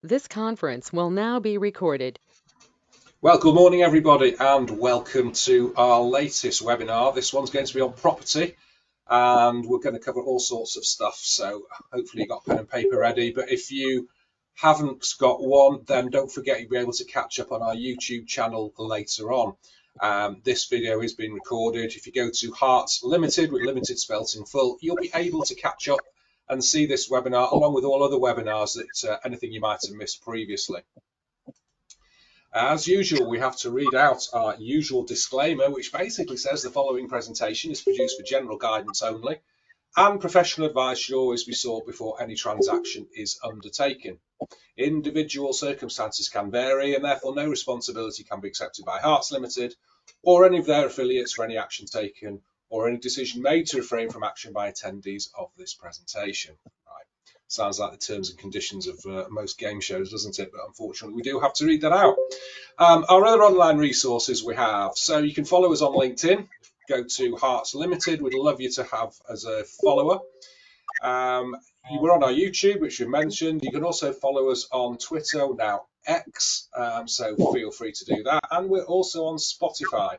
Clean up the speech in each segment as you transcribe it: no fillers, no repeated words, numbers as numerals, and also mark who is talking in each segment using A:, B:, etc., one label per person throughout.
A: This conference will now be recorded.
B: Well, good morning, everybody, and welcome to our latest webinar. This one's going to be on property, and we're going to cover all sorts of stuff. So hopefully you've got pen and paper ready. But if you haven't got one, then don't forget you'll be able to catch up on our YouTube channel later on. This video is being recorded. If you go to Harts Limited, with limited spelt in full, you'll be able to catch up and see this webinar along with all other webinars that anything you might have missed previously. As usual, we have to read out our usual disclaimer, which basically says the following presentation is produced for general guidance only, and professional advice should always be sought before any transaction is undertaken. Individual circumstances can vary, and therefore no responsibility can be accepted by Harts Limited or any of their affiliates for any action taken or any decision made to refrain from action by attendees of this presentation. Sounds like the terms and conditions of most game shows, doesn't it? But unfortunately, we do have to read that out. Our other online resources we have. So you can follow us on LinkedIn. Go to Harts Limited. We'd love you to have as a follower. We're on our YouTube, which we mentioned. You can also follow us on Twitter, now X, so feel free to do that. And we're also on Spotify.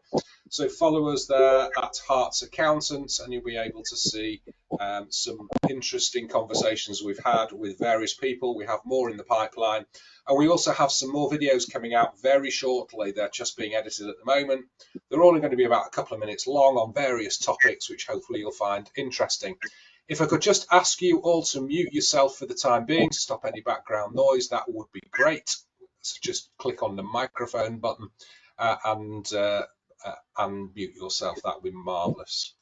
B: So follow us there at Harts Accountants, and you'll be able to see some interesting conversations we've had with various people. We have more in the pipeline, and we also have some more videos coming out very shortly. They're just being edited at the moment. They're only going to be about a couple of minutes long on various topics, which hopefully you'll find interesting. If I could just ask you all to mute yourself for the time being to stop any background noise, that would be great. So just click on the microphone button and mute yourself. That would be marvellous.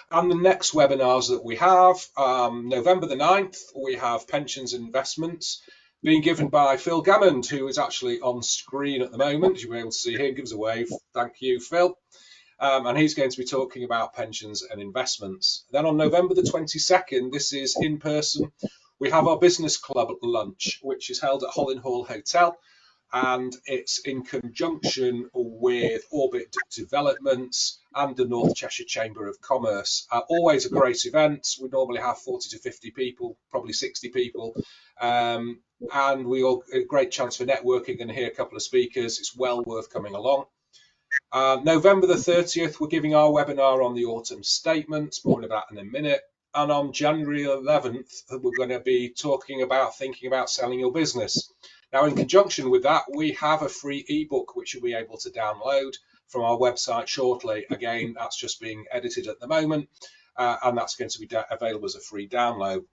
B: And the next webinars that we have, November the 9th, we have pensions and investments being given by Phil Gammond, who is actually on screen at the moment. You'll be able to see him. Give us a wave. Thank you, Phil. And he's going to be talking about pensions and investments. Then on November the 22nd, this is in person, we have our business club lunch, which is held at Holland Hall Hotel. And it's in conjunction with Orbit Developments and the North Cheshire Chamber of Commerce. Always a great event. We normally have 40 to 50 people, probably 60 people. And we all a great chance for networking and hear a couple of speakers. It's well worth coming along. November the 30th, we're giving our webinar on the autumn statements, more on that in a minute. And on January 11th, we're going to be talking about thinking about selling your business. Now, in conjunction with that, we have a free ebook which you'll be able to download from our website shortly. Again, that's just being edited at the moment, and that's going to be available as a free download.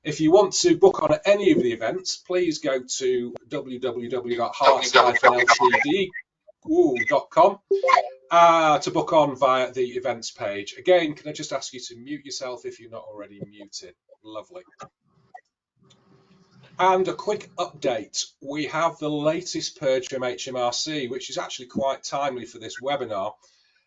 B: If you want to book on any of the events, please go to www.harts-ltd.com to book on via the events page. Again, can I just ask you to mute yourself if you're not already muted? Lovely. And a quick update, we have the latest purge from HMRC, which is actually quite timely for this webinar.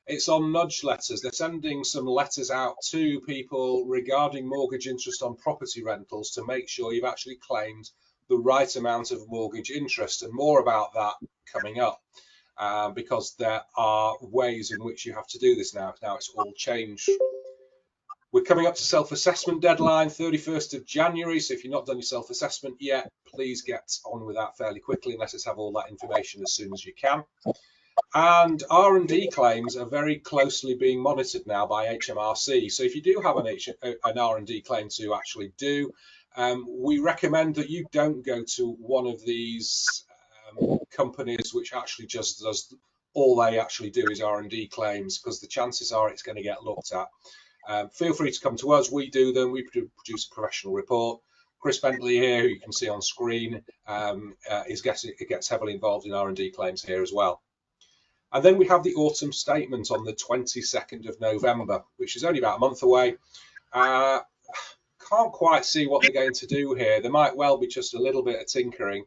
B: It's on nudge letters. They're sending some letters out to people regarding mortgage interest on property rentals to make sure you've actually claimed the right amount of mortgage interest, and more about that coming up because there are ways in which you have to do this now. Now it's all changed. We're coming up to self-assessment deadline, 31st of January. So if you've not done your self-assessment yet, please get on with that fairly quickly and let us have all that information as soon as you can. And R&D claims are very closely being monitored now by HMRC. So if you do have an R&D claim to actually do, we recommend that you don't go to one of these companies which actually just does, all they actually do is R&D claims, because the chances are it's going to get looked at. Feel free to come to us. We do them. We produce a professional report. Chris Bentley here, who you can see on screen, gets heavily involved in R&D claims here as well. And then we have the autumn statement on the 22nd of November, which is only about a month away. Can't quite see what they're going to do here. There might well be just a little bit of tinkering,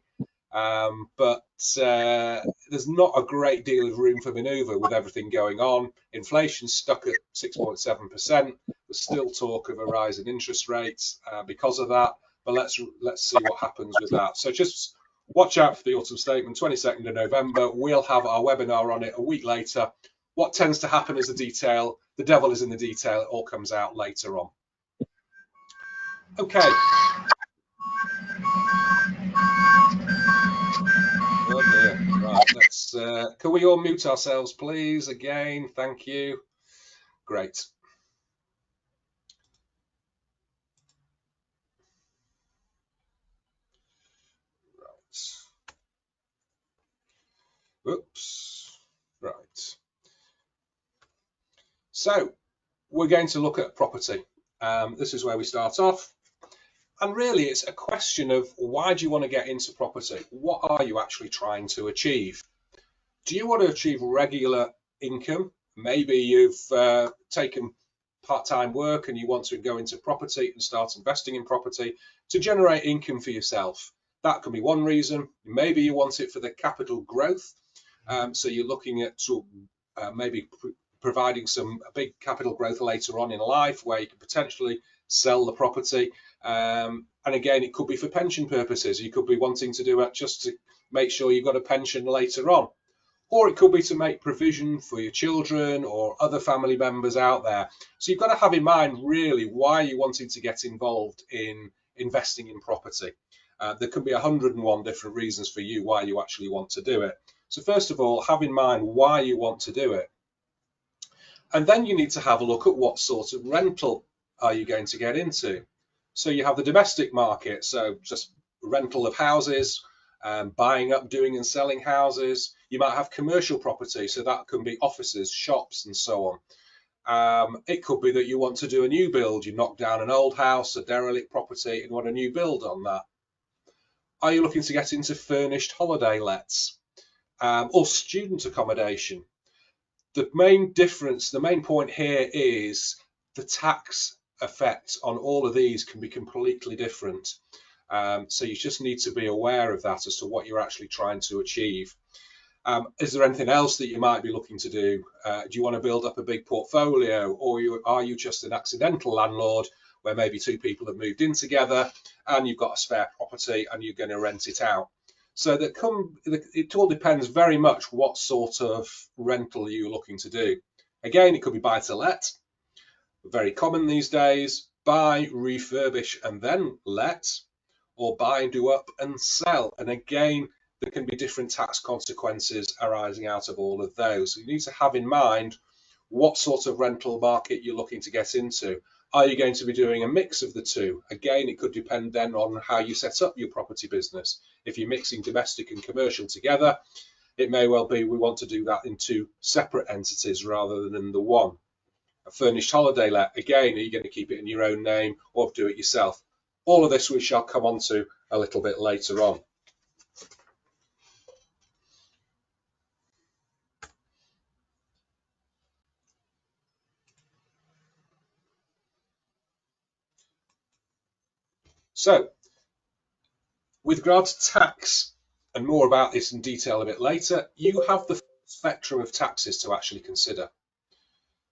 B: but there's not a great deal of room for manoeuvre with everything going on. Inflation's stuck at 6.7%. There's still talk of a rise in interest rates because of that, but let's see what happens with that. So just watch out for the autumn statement, 22nd of November. We'll have our webinar on it a week later. What tends to happen is the devil is in the detail. It all comes out later on. Okay. Can we all mute ourselves, please? Again, thank you. Great. Oops. Right. So we're going to look at property. This is where we start off. And really, it's a question of why do you want to get into property? What are you actually trying to achieve? Do you want to achieve regular income? Maybe you've taken part-time work and you want to go into property and start investing in property to generate income for yourself. That can be one reason. Maybe you want it for the capital growth. So you're looking at maybe providing some big capital growth later on in life where you could potentially sell the property. And again, it could be for pension purposes. You could be wanting to do it just to make sure you've got a pension later on. Or it could be to make provision for your children or other family members out there. So you've got to have in mind really why you're wanting to get involved in investing in property. There could be 101 different reasons for you why you actually want to do it. So first of all, have in mind why you want to do it. And then you need to have a look at what sort of rental are you going to get into. So you have the domestic market, so just rental of houses, buying up, doing and selling houses. You might have commercial property, so that can be offices, shops, and so on. It could be that you want to do a new build. You knock down an old house, a derelict property, and want a new build on that. Are you looking to get into furnished holiday lets or student accommodation? The main difference, the main point here is the tax effect on all of these can be completely different. So you just need to be aware of that as to what you're actually trying to achieve. Is there anything else that you might be looking to do? Do you want to build up a big portfolio, or are you just an accidental landlord where maybe two people have moved in together and you've got a spare property and you're going to rent it out? So it all depends very much what sort of rental you're looking to do. Again, it could be buy to let, very common these days, buy, refurbish and then let, or buy, do up and sell. And again, there can be different tax consequences arising out of all of those. So you need to have in mind what sort of rental market you're looking to get into. Are you going to be doing a mix of the two? Again, it could depend then on how you set up your property business. If you're mixing domestic and commercial together, it may well be we want to do that in two separate entities rather than in the one. A furnished holiday let, again, are you going to keep it in your own name or do it yourself? All of this we shall come on to a little bit later on. So, with regard to tax, and more about this in detail a bit later, you have the spectrum of taxes to actually consider.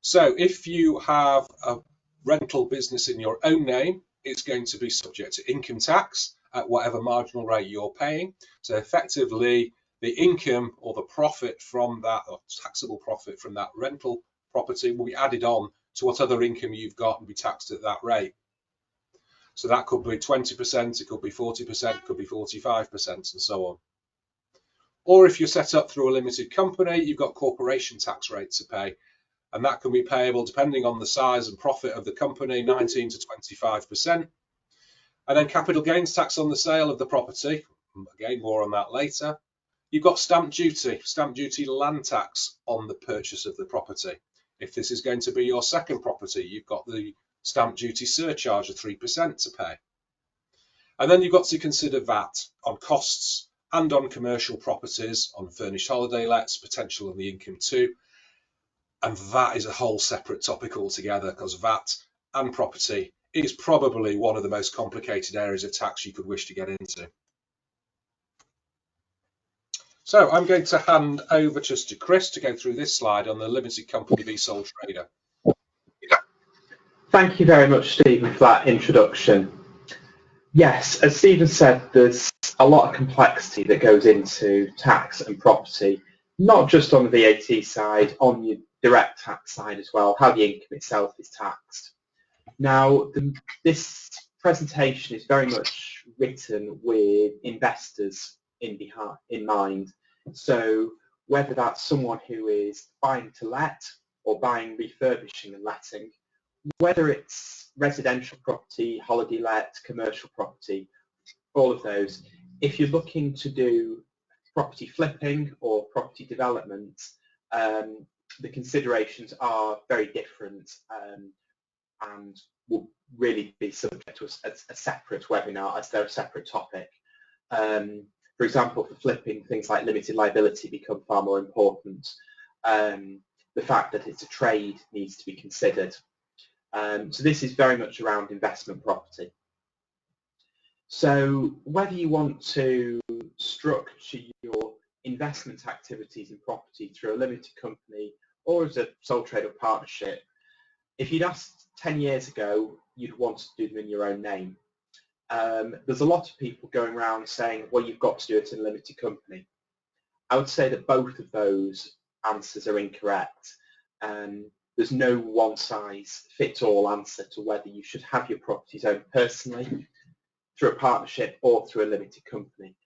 B: So if you have a rental business in your own name, it's going to be subject to income tax at whatever marginal rate you're paying. So effectively, the income or the profit from that, or taxable profit from that rental property, will be added on to what other income you've got and be taxed at that rate. So that could be 20%, it could be 40%, it could be 45%, and so on. Or if you're set up through a limited company, you've got corporation tax rates to pay, and that can be payable depending on the size and profit of the company, 19 to 25%. And then capital gains tax on the sale of the property, again, more on that later. You've got stamp duty land tax on the purchase of the property. If this is going to be your second property, you've got the stamp duty surcharge of 3% to pay. And then you've got to consider VAT on costs and on commercial properties, on furnished holiday lets, potential on the income too. And that is a whole separate topic altogether, because VAT and property is probably one of the most complicated areas of tax you could wish to get into. So I'm going to hand over just to Chris to go through this slide on the limited company v sole trader.
C: Thank you very much, Stephen, for that introduction. Yes, as Stephen said, there's a lot of complexity that goes into tax and property, not just on the VAT side, on your direct tax side as well, how the income itself is taxed. Now, this presentation is very much written with investors in mind. So whether that's someone who is buying to let or buying, refurbishing and letting, whether it's residential property, holiday let, commercial property, all of those. If you're looking to do property flipping or property development, the considerations are very different and will really be subject to a separate webinar as they're a separate topic. For example, for flipping, things like limited liability become far more important. The fact that it's a trade needs to be considered. So this is very much around investment property. So whether you want to structure your investment activities in property through a limited company or as a sole trade or partnership, if you'd asked 10 years ago, you'd want to do them in your own name. There's a lot of people going around saying, well, you've got to do it in a limited company. I would say that both of those answers are incorrect. There's no one-size-fits-all answer to whether you should have your properties owned personally, through a partnership or through a limited company.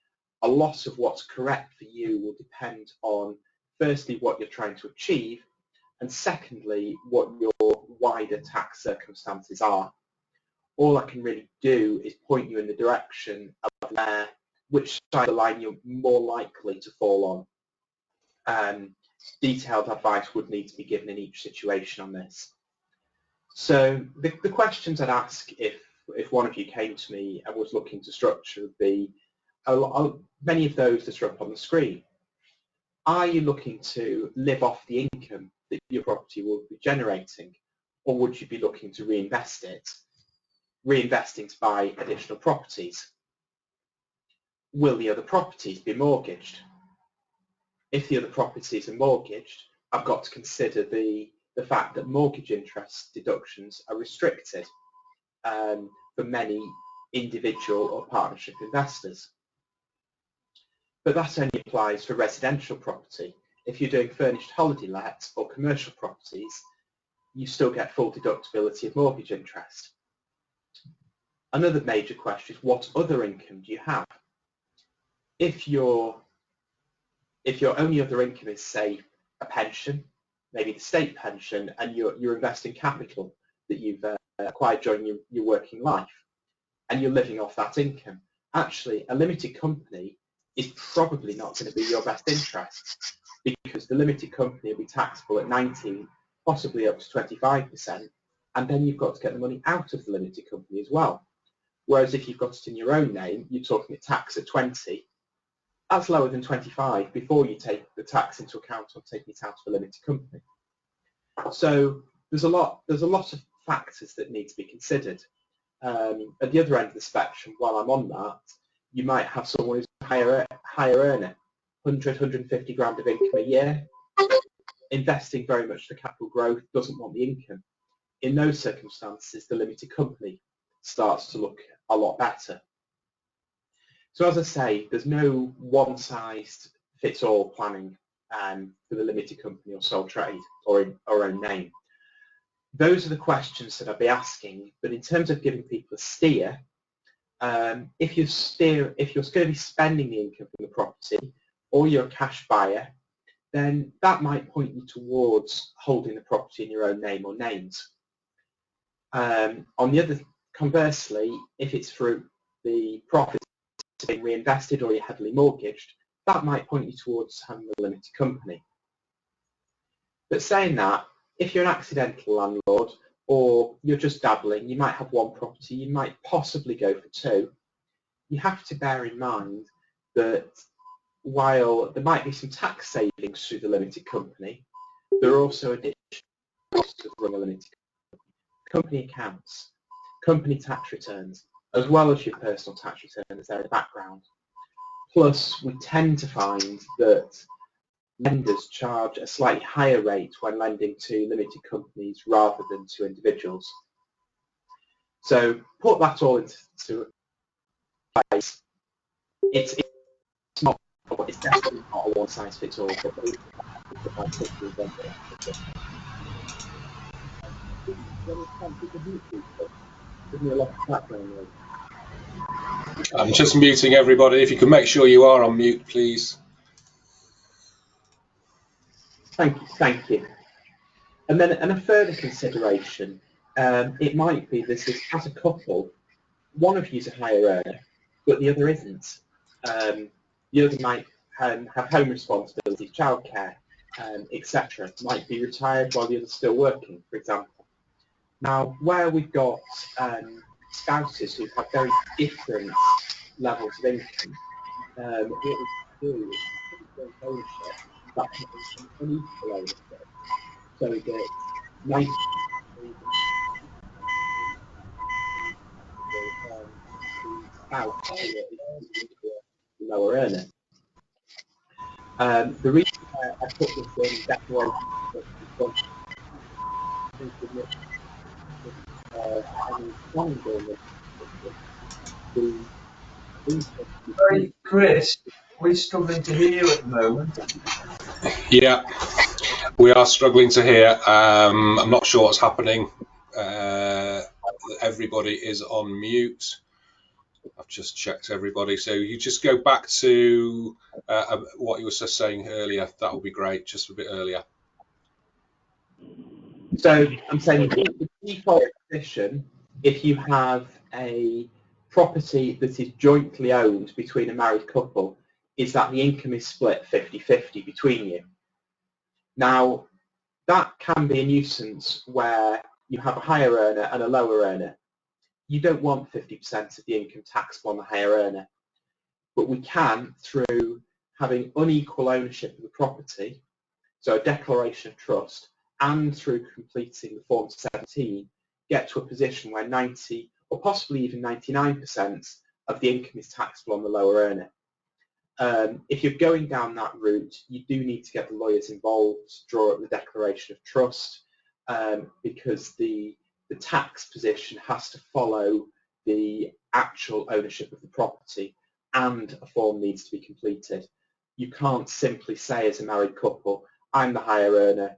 C: A lot of what's correct for you will depend on, firstly, what you're trying to achieve, and secondly, what your wider tax circumstances are. All I can really do is point you in the direction of which side of the line you're more likely to fall on. Detailed advice would need to be given in each situation on this. So the questions I'd ask if one of you came to me and was looking to structure would be, many of those that are up on the screen. Are you looking to live off the income that your property will be generating, or would you be looking to reinvest it, reinvesting to buy additional properties? Will the other properties be mortgaged? If the other properties are mortgaged, I've got to consider the fact that mortgage interest deductions are restricted for many individual or partnership investors. But that only applies for residential property. If you're doing furnished holiday lets or commercial properties, you still get full deductibility of mortgage interest. Another major question is, what other income do you have? If your only other income is, say, a pension, maybe the state pension, and you're investing capital that you've acquired during your working life, and you're living off that income, actually a limited company is probably not going to be your best interest, because the limited company will be taxable at 19%, possibly up to 25%, and then you've got to get the money out of the limited company as well. Whereas if you've got it in your own name, you're talking a tax at 20%. That's lower than 25% before you take the tax into account on taking it out of a limited company. So there's a lot of factors that need to be considered. At the other end of the spectrum, while I'm on that, you might have someone who's a higher earner, 100, 150 grand of income a year, investing very much for capital growth, doesn't want the income. In those circumstances, the limited company starts to look a lot better. So as I say, there's no one-size-fits-all planning for the limited company or sole trade or in our own name. Those are the questions that I'll be asking, but in terms of giving people a steer, if you're going to be spending the income from the property, or you're a cash buyer, then that might point you towards holding the property in your own name or names. Conversely, if it's through the profits being reinvested or you're heavily mortgaged, that might point you towards having a limited company. But saying that, if you're an accidental landlord or you're just dabbling, you might have one property, you might possibly go for two. You have to bear in mind that while there might be some tax savings through the limited company, there are also additional costs of running a limited company accounts, company tax returns, as well as your personal tax returns there in the background. Plus, we tend to find that lenders charge a slightly higher rate when lending to limited companies rather than to individuals. So put that all into place. It's definitely not a one-size-fits-all.
B: I'm just muting everybody. If you can make sure you are on mute, please.
C: Thank you. And then a further consideration, it might be this is, as a couple, one of you's a higher earner, but the other isn't. The other might have home responsibilities, childcare, etc. Might be retired while the other's still working, for example. Now, where we've got spouses who have very different levels of income, what we do is joint ownership, but an unequal ownership, so that 90% the spouse who is the lower earner. The reason I put this in declaration any planning government,
D: Sorry, Chris, we're struggling to hear you at the moment.
B: Yeah, we are struggling to hear. I'm not sure what's happening. Everybody is on mute. I've just checked everybody. So you just go back to what you were just saying earlier. That would be great, just a bit earlier.
C: So I'm saying the default position, if you have a property that is jointly owned between a married couple, is that the income is split 50-50 between you. Now, that can be a nuisance where you have a higher earner and a lower earner. You don't want 50% of the income taxable on the higher earner, but we can, through having unequal ownership of the property, so a declaration of trust, and through completing the Form 17, get to a position where 90 or possibly even 99% of the income is taxable on the lower earner. If you're going down that route, you do need to get the lawyers involved, draw up the declaration of trust, because the tax position has to follow the actual ownership of the property, and a form needs to be completed. You can't simply say as a married couple, I'm the higher earner,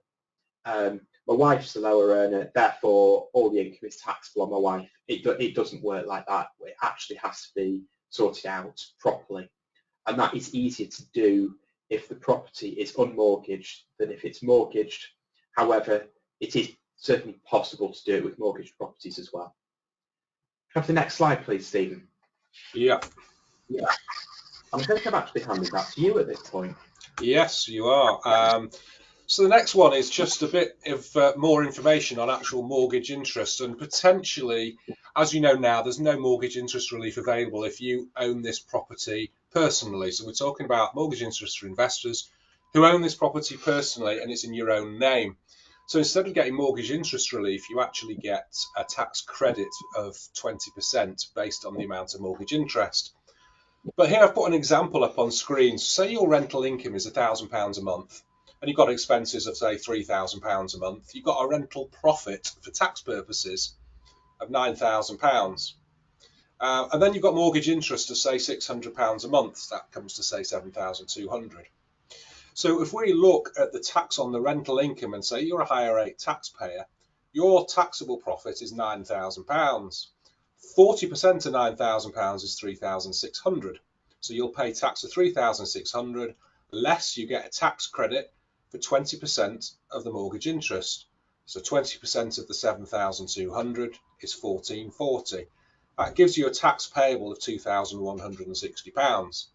C: my wife's the lower earner, therefore all the income is taxable on my wife. It doesn't work like that. It actually has to be sorted out properly. And that is easier to do if the property is unmortgaged than if it's mortgaged. However, it is certainly possible to do it with mortgaged properties as well. Have the next slide, please, Stephen.
B: Yeah.
C: I'm going to actually hand it back to you at this point.
B: Yes, you are. So the next one is just a bit of more information on actual mortgage interest, and potentially, as you know now, there's no mortgage interest relief available if you own this property personally. So we're talking about mortgage interest for investors who own this property personally and it's in your own name. So instead of getting mortgage interest relief, you actually get a tax credit of 20% based on the amount of mortgage interest. But here I've put an example up on screen. Say your rental income is £1,000 a month, and you've got expenses of, say, £3,000 a month. You've got a rental profit for tax purposes of £9,000. And then you've got mortgage interest of, say, £600 a month. That comes to, say, £7,200. So if we look at the tax on the rental income and say you're a higher rate taxpayer, your taxable profit is £9,000. 40% of £9,000 is £3,600. So you'll pay tax of £3,600 less you get a tax credit for 20% of the mortgage interest. So 20% of the £7,200 is £1,440. That gives you a tax payable of £2,160.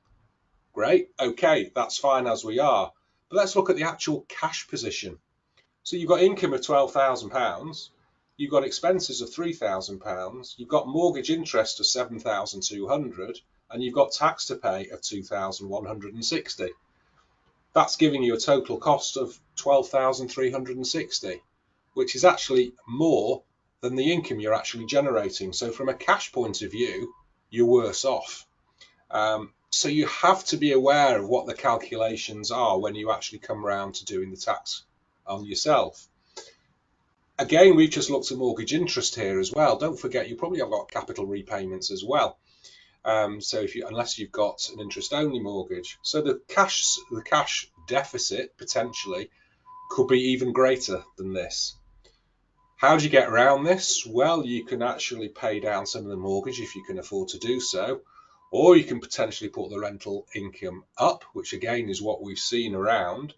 B: Great, okay, that's fine as we are. But let's look at the actual cash position. So you've got income of £12,000. You've got expenses of £3,000, you've got mortgage interest of £7,200, and you've got tax to pay of £2,160. That's giving you a total cost of £12,360, which is actually more than the income you're actually generating. So from a cash point of view, you're worse off. So you have to be aware of what the calculations are when you actually come around to doing the tax on yourself. Again, we've just looked at mortgage interest here as well. Don't forget, you probably have got capital repayments as well. So unless you've got an interest-only mortgage, so the cash deficit potentially could be even greater than this. How do you get around this? Well, you can actually pay down some of the mortgage if you can afford to do so, or you can potentially put the rental income up, which again is what we've seen around.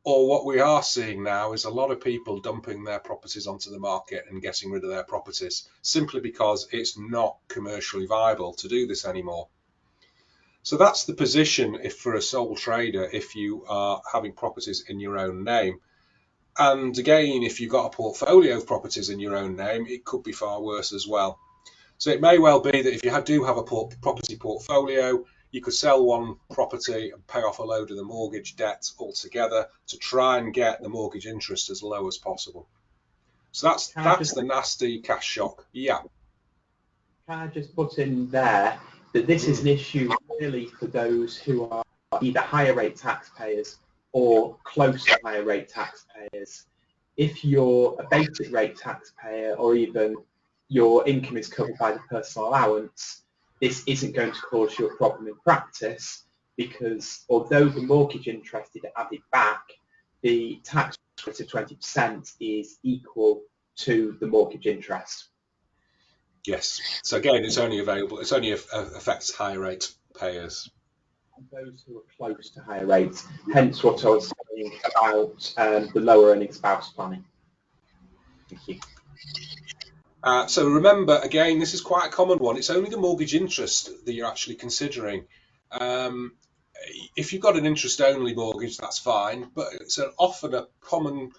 B: Or what we are seeing now is a lot of people dumping their properties onto the market and getting rid of their properties simply because it's not commercially viable to do this anymore. So that's the position if for a sole trader, if you are having properties in your own name. And again, if you've got a portfolio of properties in your own name, it could be far worse as well. So it may well be that if you do have a property portfolio, you could sell one property and pay off a load of the mortgage debt altogether to try and get the mortgage interest as low as possible. So that's the nasty cash shock. Yeah.
C: Can I just put in there that this is an issue really for those who are either higher rate taxpayers or close to higher rate taxpayers. If you're a basic rate taxpayer or even your income is covered by the personal allowance, this isn't going to cause you a problem in practice, because although the mortgage interest is added back, the tax rate of 20% is equal to the mortgage interest.
B: Yes. So again, it's only affects higher rate payers.
C: And those who are close to higher rates, hence what I was saying about the lower earning spouse planning. Thank you.
B: So remember, again, this is quite a common one. It's only the mortgage interest that you're actually considering. If you've got an interest-only mortgage, that's fine, but it's often a common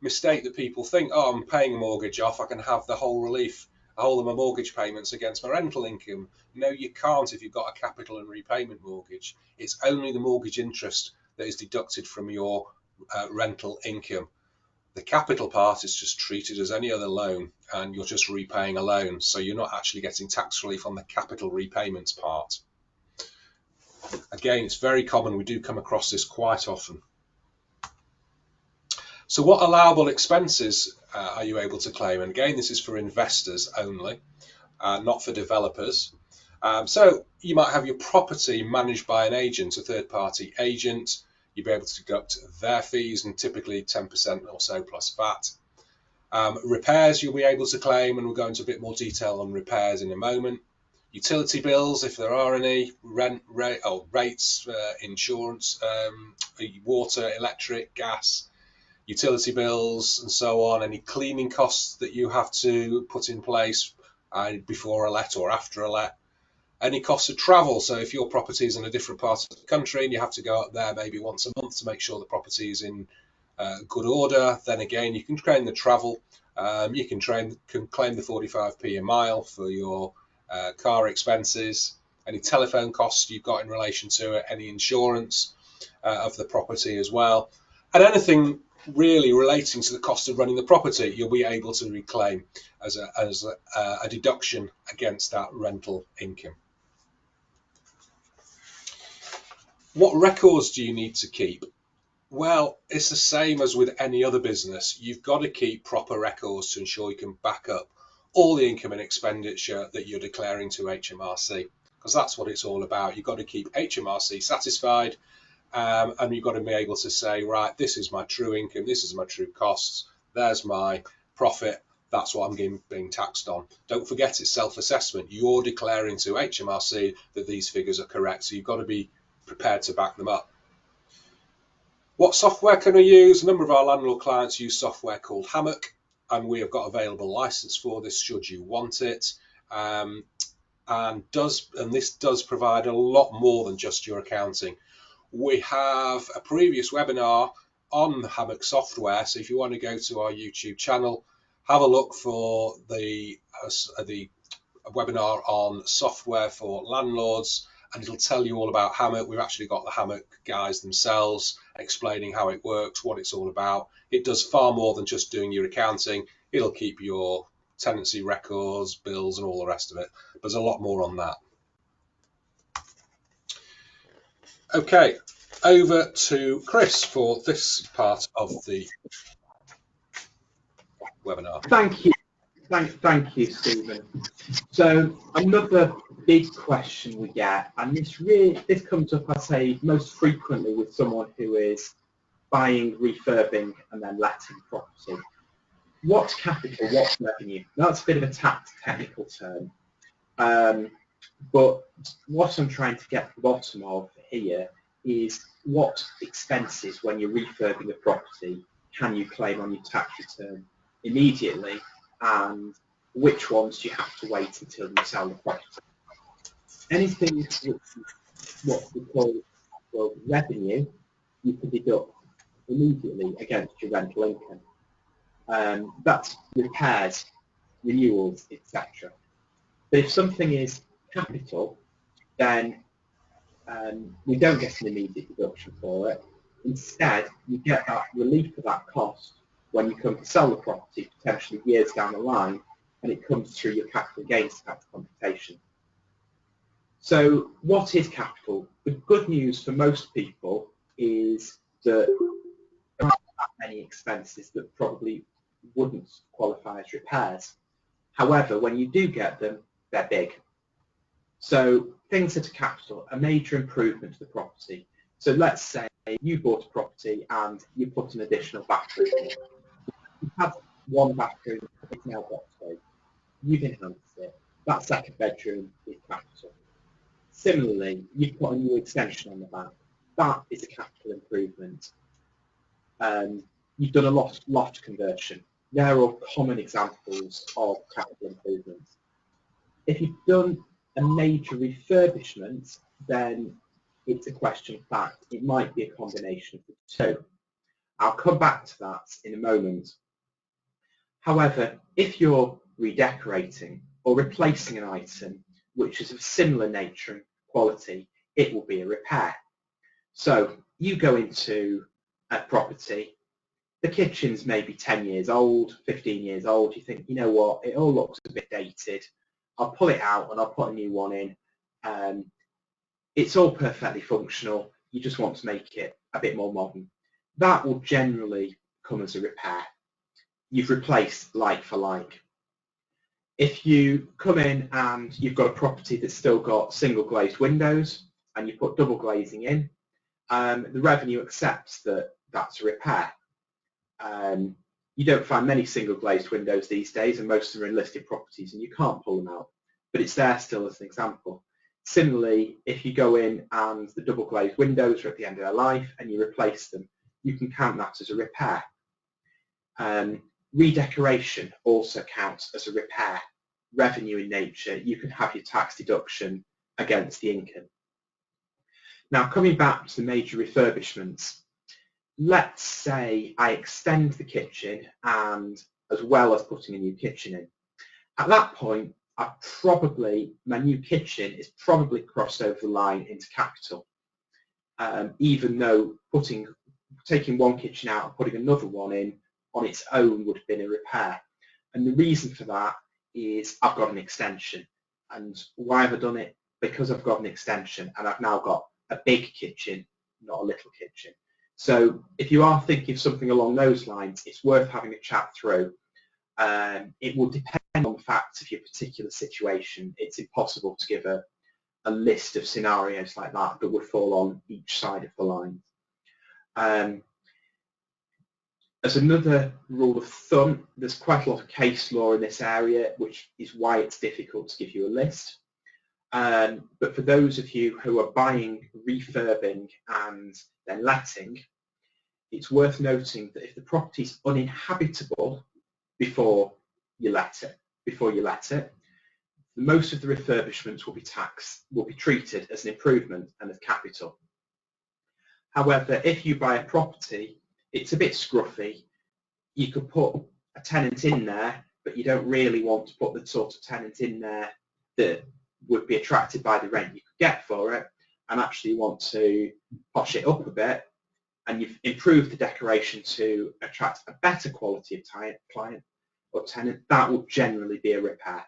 B: mistake that people think, oh, I'm paying a mortgage off, I can have the whole relief, all of my mortgage payments against my rental income. No, you can't if you've got a capital and repayment mortgage. It's only the mortgage interest that is deducted from your rental income. The capital part is just treated as any other loan, and you're just repaying a loan, so you're not actually getting tax relief on the capital repayments part. Again, it's very common. We do come across this quite often. So what allowable expenses are you able to claim? And again, this is for investors only, not for developers. So you might have your property managed by an agent, a third-party agent. You'll be able to deduct their fees, and typically 10% or so plus VAT. Repairs you'll be able to claim, and we'll go into a bit more detail on repairs in a moment. Utility bills, if there are any, rates, insurance, water, electric, gas, utility bills and so on, any cleaning costs that you have to put in place before a let or after a let, any costs of travel. So if your property is in a different part of the country and you have to go up there maybe once a month to make sure the property is in good order, then again you can claim the travel. You can claim the 45p a mile for your car expenses, any telephone costs you've got in relation to it, any insurance of the property as well, and anything really relating to the cost of running the property you'll be able to reclaim as a deduction against that rental income. What records do you need to keep? Well, it's the same as with any other business. You've got to keep proper records to ensure you can back up all the income and expenditure that you're declaring to HMRC, because that's what it's all about. You've got to keep HMRC satisfied, and you've got to be able to say, right, this is my true income, this is my true costs, there's my profit, that's what I'm being taxed on. Don't forget, it's self-assessment. You're declaring to HMRC that these figures are correct, so you've got to be prepared to back them up. What software can we use? A number of our landlord clients use software called Hammock, and we have got available license for this should you want it. And this does provide a lot more than just your accounting. We have a previous webinar on the Hammock software, so if you want to go to our YouTube channel, have a look for the webinar on software for landlords, and it'll tell you all about Hammock. We've actually got the Hammock guys themselves explaining how it works, what it's all about. It does far more than just doing your accounting. It'll keep your tenancy records, bills, and all the rest of it. There's a lot more on that. Okay, over to Chris for this part of the webinar.
C: Thank you. Thank you, Stephen. So another big question we get, and this comes up, I'd say, most frequently with someone who is buying, refurbing, and then letting property. What's capital? What's revenue? That's a bit of a tax technical term, but what I'm trying to get to the bottom of here is what expenses when you're refurbing a property can you claim on your tax return immediately, and which ones do you have to wait until you sell the property. Anything which is what we call revenue, you can deduct immediately against your rental income. That's repairs, renewals, etc. But if something is capital, then we don't get an immediate deduction for it. Instead, you get that relief of that cost when you come to sell the property, potentially years down the line, and it comes through your capital gains tax computation. So what is capital? The good news for most people is that there aren't that many expenses that probably wouldn't qualify as repairs. However, when you do get them, they're big. So things that are capital, a major improvement to the property. So let's say you bought a property and you put an additional bathroom in. You had one bathroom, it's now got two. You've enhanced it. That second bedroom is capital. Similarly, you've put a new extension on the back. That is a capital improvement. You've done a loft conversion. They're all common examples of capital improvements. If you've done a major refurbishment, then it's a question of fact. It might be a combination of the two. I'll come back to that in a moment. However, if you're redecorating or replacing an item which is of similar nature and quality, it will be a repair. So you go into a property, the kitchen's maybe 10 years old, 15 years old, you think, you know what, it all looks a bit dated, I'll pull it out and I'll put a new one in. It's all perfectly functional, you just want to make it a bit more modern. That will generally come as a repair. You've replaced like for like. If you come in and you've got a property that's still got single glazed windows and you put double glazing in, the revenue accepts that that's a repair. You don't find many single glazed windows these days, and most of them are in listed properties and you can't pull them out, but it's there still as an example. Similarly, if you go in and the double glazed windows are at the end of their life and you replace them, you can count that as a repair. Redecoration also counts as a repair. Revenue in nature, you can have your tax deduction against the income. Now, coming back to the major refurbishments, let's say I extend the kitchen and as well as putting a new kitchen in. At that point, my new kitchen is probably crossed over the line into capital, even though taking one kitchen out and putting another one in on its own would have been a repair. And the reason for that is I've got an extension. And why have I done it? Because I've got an extension and I've now got a big kitchen, not a little kitchen. So if you are thinking of something along those lines, it's worth having a chat through. It will depend on the facts of your particular situation. It's impossible to give a list of scenarios like that that would fall on each side of the line. As another rule of thumb, there's quite a lot of case law in this area, which is why it's difficult to give you a list. But for those of you who are buying, refurbing and then letting, it's worth noting that if the property is uninhabitable before you let it, most of the refurbishments will be treated as an improvement and as capital. However, if you buy a property, it's a bit scruffy, you could put a tenant in there, but you don't really want to put the sort of tenant in there that would be attracted by the rent you could get for it, and actually want to posh it up a bit, and you've improved the decoration to attract a better quality of client or tenant, that will generally be a repair.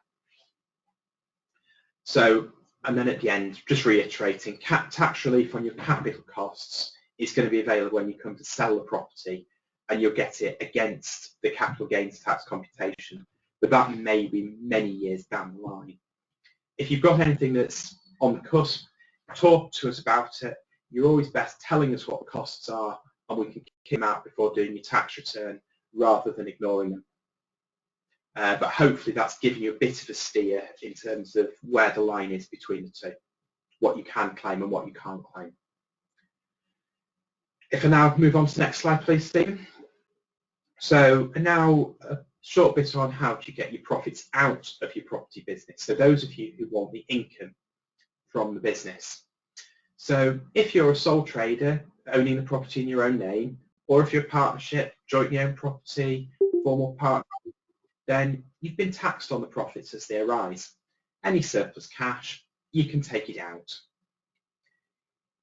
C: So, and then at the end, just reiterating, tax relief on your capital costs is going to be available when you come to sell the property, and you'll get it against the capital gains tax computation, but that may be many years down the line. If you've got anything that's on the cusp, talk to us about it. You're always best telling us what the costs are, and we can kick them out before doing your tax return rather than ignoring them. But hopefully that's giving you a bit of a steer in terms of where the line is between the two, what you can claim and what you can't claim. If I now move on to the next slide, please, Stephen. So now a short bit on how to get your profits out of your property business. So those of you who want the income from the business. So if you're a sole trader owning the property in your own name, or if you're a partnership, jointly owned property, formal partner, then you've been taxed on the profits as they arise. Any surplus cash, you can take it out.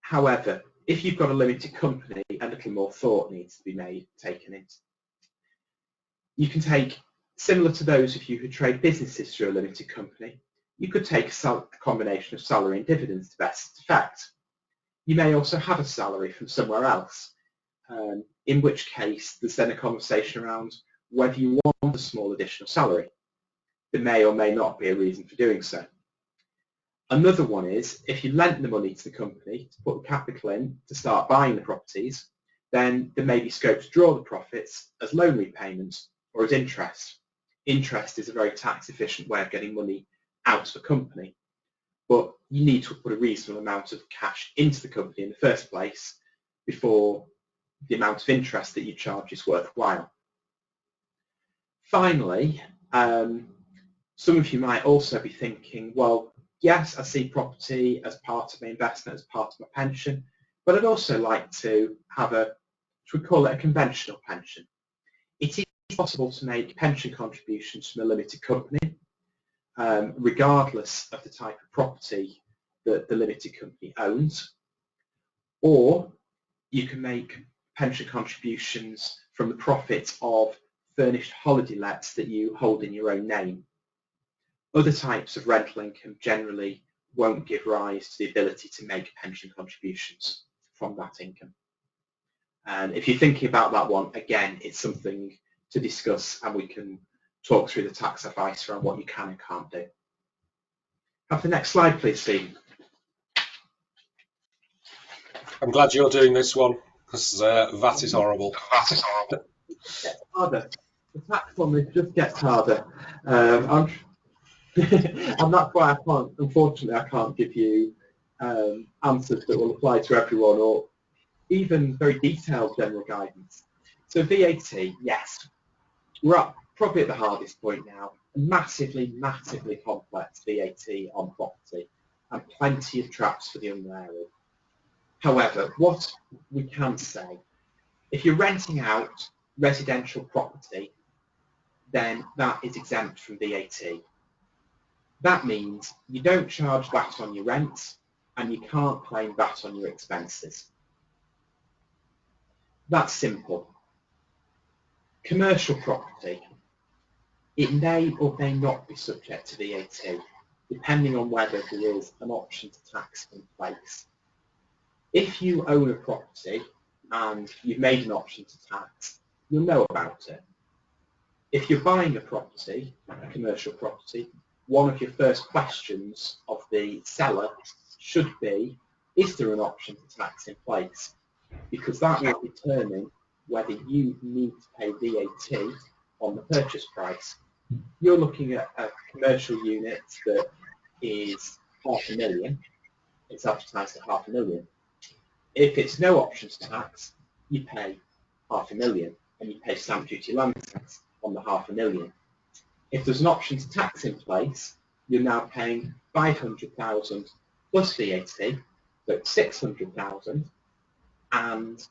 C: However, if you've got a limited company, a little more thought needs to be taken into. You can take, similar to those of you who trade businesses through a limited company, you could take a combination of salary and dividends to best effect. You may also have a salary from somewhere else, in which case there's then a conversation around whether you want a small additional salary. There may or may not be a reason for doing so. Another one is if you lent the money to the company to put the capital in to start buying the properties, then there may be scope to draw the profits as loan repayments or as interest. Interest is a very tax efficient way of getting money out of a company, but you need to put a reasonable amount of cash into the company in the first place before the amount of interest that you charge is worthwhile. Finally, some of you might also be thinking, well, yes, I see property as part of my investment, as part of my pension, but I'd also like to have we call it a conventional pension. It is possible to make pension contributions from a limited company, regardless of the type of property that the limited company owns, or you can make pension contributions from the profits of furnished holiday lets that you hold in your own name. Other types of rental income generally won't give rise to the ability to make pension contributions from that income. And if you're thinking about that one, again, it's something to discuss, and we can talk through the tax advice around what you can and can't do. Have the next slide, please, Steve.
B: I'm glad you're doing this one, because VAT is horrible.
C: It gets harder. The tax on this just gets harder. And that's why unfortunately, I can't give you answers that will apply to everyone, or even very detailed general guidance. So VAT, yes, we're probably at the hardest point now. Massively, massively complex VAT on property, and plenty of traps for the unwary. However, what we can say, if you're renting out residential property, then that is exempt from VAT. That means you don't charge VAT on your rent, and you can't claim VAT on your expenses. That's simple. Commercial property, it may or may not be subject to VAT, depending on whether there is an option to tax in place. If you own a property and you've made an option to tax, you'll know about it. If you're buying a property, a commercial property, one of your first questions of the seller should be, is there an option to tax in place? Because that will determine whether you need to pay VAT on the purchase price. You're looking at a commercial unit that is $500,000, it's advertised at $500,000. If it's no options tax, you pay $500,000 and you pay stamp duty land tax on the $500,000. If there's an option to tax in place, you're now paying $500,000 plus VAT, so it's $600,000, and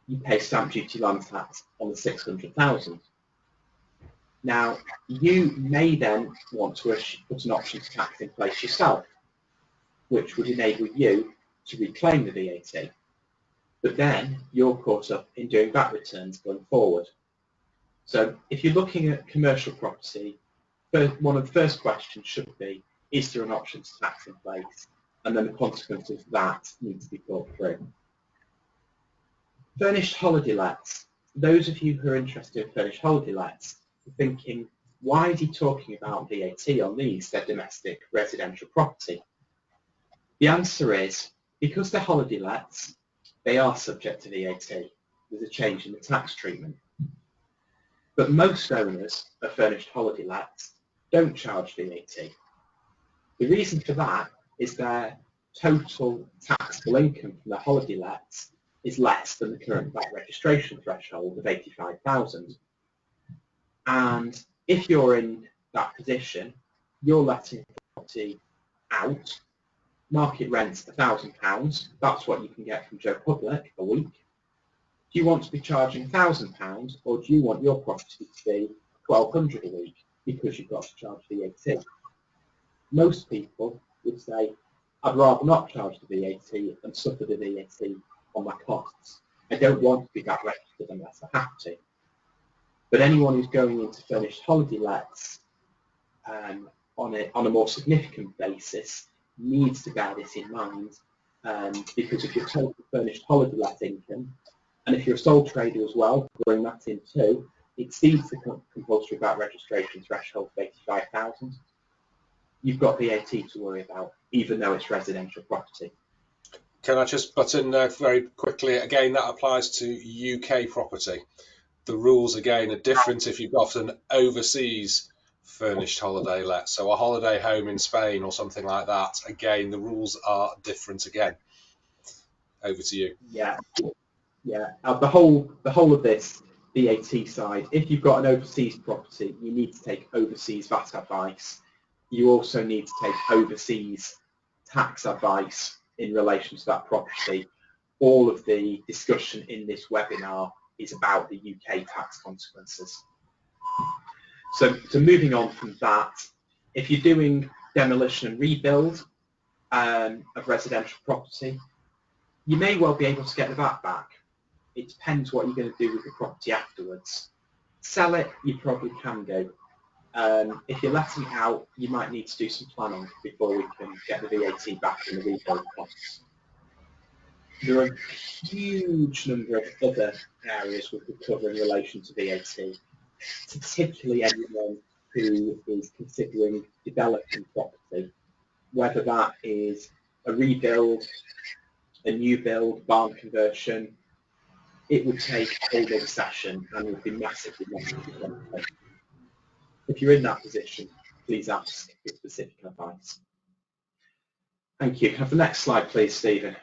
C: you pay stamp duty land tax on the $600,000. Now, you may then want to put an option to tax in place yourself, which would enable you to reclaim the VAT. But then you're caught up in doing VAT returns going forward. So if you're looking at commercial property, one of the first questions should be, is there an option to tax in place? And then the consequences of that need to be thought through. Furnished holiday lets. Those of you who are interested in furnished holiday lets are thinking, why is he talking about VAT on these? They're domestic residential property. The answer is, because they're holiday lets, they are subject to VAT. There's a change in the tax treatment. But most owners of furnished holiday lets don't charge VAT. The reason for that is their total taxable income from their holiday lets is less than the current VAT registration threshold of 85,000. And if you're in that position, you're letting property out, market rent's £1,000, that's what you can get from Joe Public a week. Do you want to be charging £1,000, or do you want your property to be £1,200 a week because you've got to charge VAT? Most people would say, I'd rather not charge the VAT and suffer the VAT on my costs. I don't want to be VAT registered unless I have to. But anyone who's going into furnished holiday lets on a more significant basis needs to bear this in mind, because if your total furnished holiday let income, and if you're a sole trader as well, bring that in too, exceeds the compulsory VAT registration threshold of 85,000, you've got VAT to worry about, even though it's residential property.
B: Can I just butt in there very quickly? Again, that applies to UK property. The rules, again, are different if you've got an overseas furnished holiday let. So a holiday home in Spain or something like that. Again, the rules are different again. Over to you.
C: Yeah. The whole of this VAT side, if you've got an overseas property, you need to take overseas VAT advice. You also need to take overseas tax advice in relation to that property. All of the discussion in this webinar is about the UK tax consequences. So moving on from that, if you're doing demolition and rebuild of residential property, you may well be able to get the VAT back. It depends what you're going to do with the property afterwards. Sell it, you probably can do. If you're letting it out, you might need to do some planning before we can get the VAT back in the rebuild costs. There are a huge number of other areas we could cover in relation to VAT, particularly anyone who is considering developing property, whether that is a rebuild, a new build, barn conversion. It would take a whole other session and would be massively complicated. If you're in that position, please ask for specific advice. Thank you. Have the next slide, please, Stephen.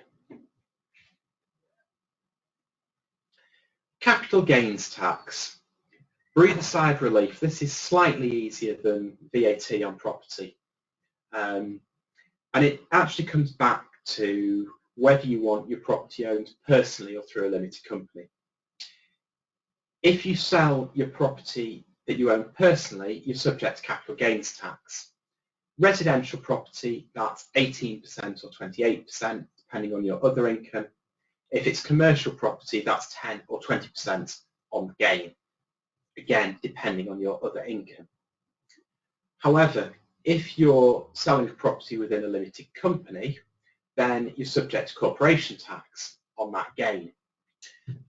C: Capital gains tax. Breathe a sigh of relief. This is slightly easier than VAT on property. And it actually comes back to whether you want your property owned personally or through a limited company. If you sell your property that you own personally, you're subject to capital gains tax. Residential property, that's 18% or 28%, depending on your other income. If it's commercial property, that's 10 or 20% on the gain, again, depending on your other income. However, if you're selling a property within a limited company, then you're subject to corporation tax on that gain.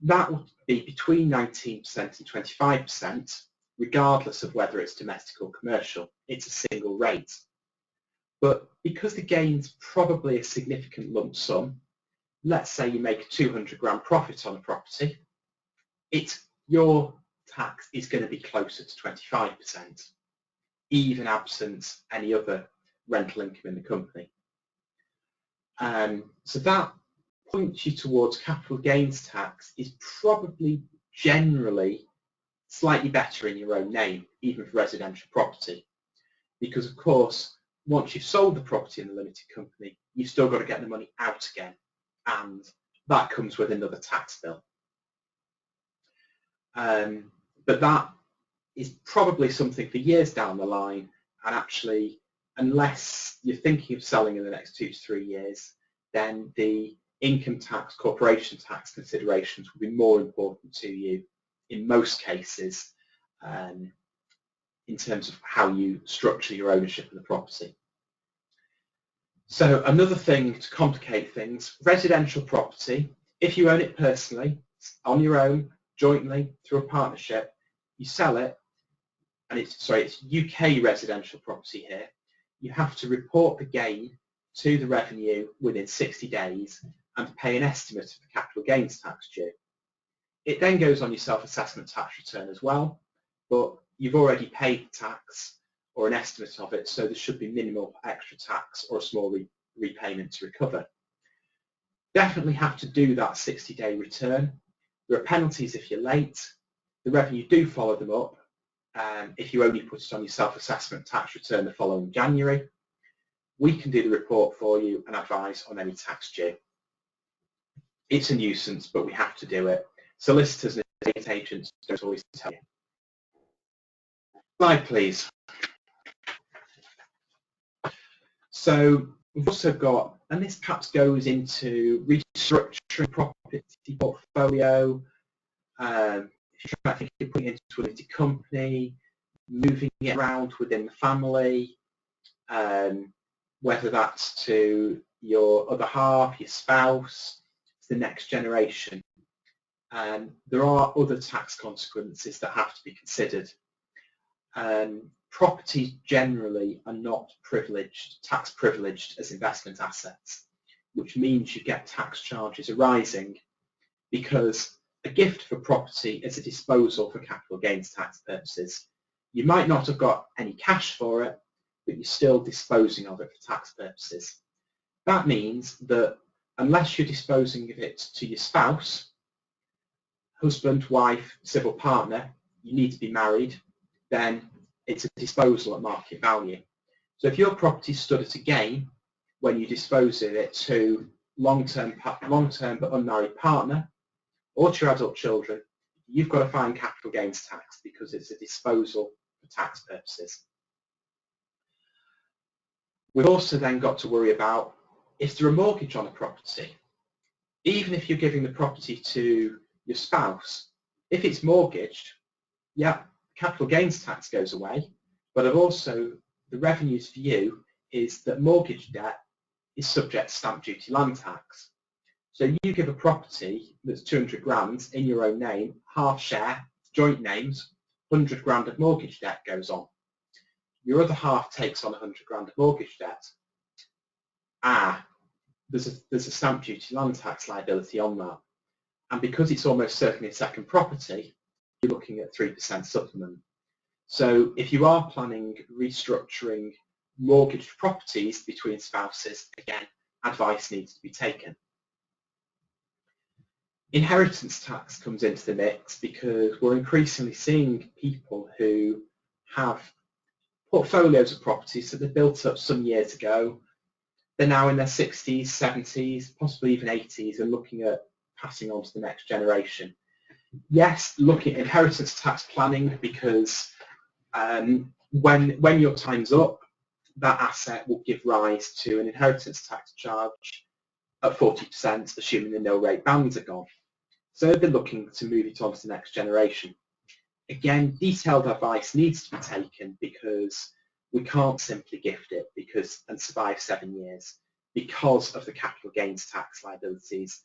C: That would be between 19% and 25%, regardless of whether it's domestic or commercial. It's a single rate. But because the gain's probably a significant lump sum, let's say you make a 200 grand profit on a property, your tax is going to be closer to 25%, even absent any other rental income in the company. So that points you towards capital gains tax is probably generally slightly better in your own name, even for residential property. Because of course, once you've sold the property in a limited company, you've still got to get the money out again. And that comes with another tax bill. But that is probably something for years down the line. And actually, unless you're thinking of selling in the next 2 to 3 years, then the income tax, corporation tax considerations will be more important to you in most cases in terms of how you structure your ownership of the property. So another thing to complicate things, residential property, if you own it personally, on your own, jointly, through a partnership, you sell it, and it's UK residential property here, you have to report the gain to the revenue within 60 days and pay an estimate of the capital gains tax due. It then goes on your self-assessment tax return as well, but you've already paid tax or an estimate of it, so there should be minimal extra tax or a small repayment to recover. definitely have to do that 60-day return. There are penalties if you're late. The revenue do follow them up if you only put it on your self-assessment tax return the following January. We can do the report for you and advise on any tax due. It's a nuisance, but we have to do it. Solicitors and estate agents don't always tell you. Slide, please. So we've also got, and this perhaps goes into restructuring property portfolio, if you're trying to think of putting it into a limited company, moving it around within the family, whether that's to your other half, your spouse, the next generation. There are other tax consequences that have to be considered. Properties generally are not tax privileged as investment assets, which means you get tax charges arising because a gift for property is a disposal for capital gains tax purposes. You might not have got any cash for it, but you're still disposing of it for tax purposes. That means that unless you're disposing of it to your spouse, husband, wife, civil partner, you need to be married, then it's a disposal at market value. So if your property stood at a gain when you dispose of it to long-term but unmarried partner or to your adult children, you've got to find capital gains tax because it's a disposal for tax purposes. We've also then got to worry about, is there a mortgage on a property? Even if you're giving the property to your spouse, if it's mortgaged, yeah, capital gains tax goes away, but also the revenues for you is that mortgage debt is subject to stamp duty land tax. So you give a property that's 200 grand in your own name, half share, joint names, 100 grand of mortgage debt goes on. Your other half takes on 100 grand of mortgage debt. There's a stamp duty land tax liability on that. And because it's almost certainly a second property, you're looking at 3% supplement. So if you are planning restructuring mortgaged properties between spouses, again, advice needs to be taken. Inheritance tax comes into the mix because we're increasingly seeing people who have portfolios of properties that they built up some years ago. They're now in their 60s, 70s, possibly even 80s and looking at passing on to the next generation. Yes, looking at inheritance tax planning because when your time's up, that asset will give rise to an inheritance tax charge at 40%, assuming the nil rate bands are gone. So they're looking to move it on to the next generation. Again, detailed advice needs to be taken because we can't simply gift it and survive 7 years because of the capital gains tax liabilities